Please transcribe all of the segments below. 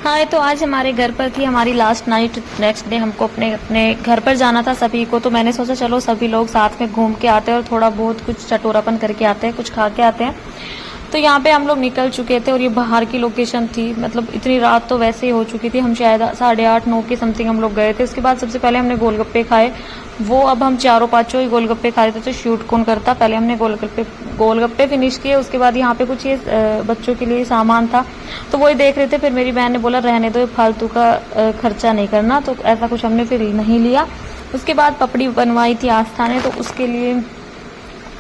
हाँ, तो आज हमारे घर पर थी हमारी लास्ट नाइट। नेक्स्ट डे हमको अपने अपने घर पर जाना था सभी को, तो मैंने सोचा चलो सभी लोग साथ में घूम के आते हैं और थोड़ा बहुत कुछ चटोरापन करके आते हैं, कुछ खा के आते हैं। तो यहाँ पे हम लोग निकल चुके थे और ये बाहर की लोकेशन थी, मतलब इतनी रात तो वैसे ही हो चुकी थी। हम शायद 8:30-9 के समथिंग हम लोग गए थे। उसके बाद सबसे पहले हमने गोलगप्पे खाए। वो अब हम चारों पांचों ही गोलगप्पे खा रहे थे, तो शूट कौन करता। पहले हमने गोलगप्पे फिनिश किए। उसके बाद यहाँ पे कुछ ये बच्चों के लिए सामान था, तो वही देख रहे थे। फिर मेरी बहन ने बोला रहने दो, फालतू का खर्चा नहीं करना, तो ऐसा कुछ हमने फिर नहीं लिया। उसके बाद पपड़ी बनवाई थी आस्था ने, तो उसके लिए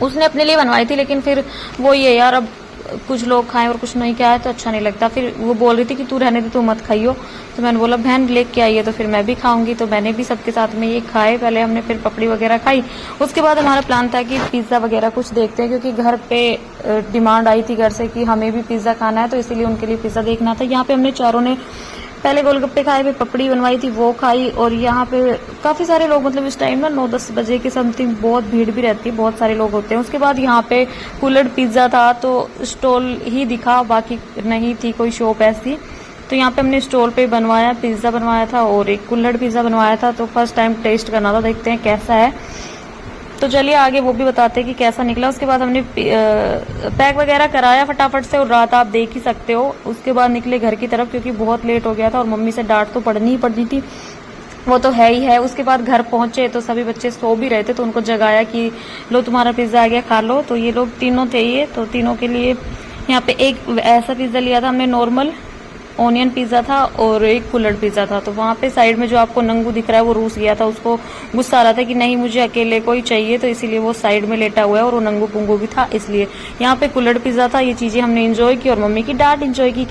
उसने अपने लिए बनवाई थी, लेकिन फिर वो ये यार अब कुछ लोग खाएं और कुछ नहीं खाए तो अच्छा नहीं लगता। फिर वो बोल रही थी कि तू रहने दे, तू मत खाइयो। तो मैंने बोला बहन लेके आई है तो फिर मैं भी खाऊंगी, तो मैंने भी सबके साथ में ये खाए। पहले हमने फिर पपड़ी वगैरह खाई। उसके बाद हमारा प्लान था कि पिज्ज़ा वगैरह कुछ देखते हैं, क्योंकि घर पे डिमांड आई थी घर से कि हमें भी पिज्ज़ा खाना है, तो इसीलिए उनके लिए पिज्ज़ा देखना था। यहाँ पे हमने चारों ने पहले गोलगप्पे खाए, फिर पपड़ी बनवाई थी वो खाई। और यहाँ पे काफ़ी सारे लोग, मतलब इस टाइम ना 9-10 बजे के समथिंग बहुत भीड़ भी रहती है, बहुत सारे लोग होते हैं। उसके बाद यहाँ पे कुल्हड़ पिज्ज़ा था, तो स्टॉल ही दिखा, बाकी नहीं थी कोई शॉप ऐसी। तो यहाँ पे हमने स्टॉल पे बनवाया, पिज्ज़ा बनवाया था और एक कुल्हड़ पिज्ज़ा बनवाया था। तो फर्स्ट टाइम टेस्ट करना था, देखते हैं कैसा है। तो चलिए आगे वो भी बताते हैं कि कैसा निकला। उसके बाद हमने पैक वगैरह कराया फटाफट से, और रात आप देख ही सकते हो। उसके बाद निकले घर की तरफ, क्योंकि बहुत लेट हो गया था और मम्मी से डांट तो पड़नी ही पड़नी थी, वो तो है ही है। उसके बाद घर पहुंचे तो सभी बच्चे सो भी रहे थे, तो उनको जगाया कि लो तुम्हारा पिज्ज़ा आ गया, खा लो। तो ये लोग तीनों थे, ये तो तीनों के लिए यहाँ पे एक ऐसा पिज्ज़ा लिया था हमने, नॉर्मल ऑनियन पिज्ज़ा था, और एक कुल्हड़ पिज्ज़ा था। तो वहाँ पे साइड में जो आपको नंगू दिख रहा है वो रूस गया था, उसको गुस्सा आ रहा था कि नहीं मुझे अकेले को ही चाहिए, तो इसीलिए वो साइड में लेटा हुआ है, और वो नंगू पुंगू भी था इसलिए। यहाँ पे कुल्हड़ पिज्ज़ा था। ये चीज़ें हमने इंजॉय की और मम्मी की डांट इंजॉय की।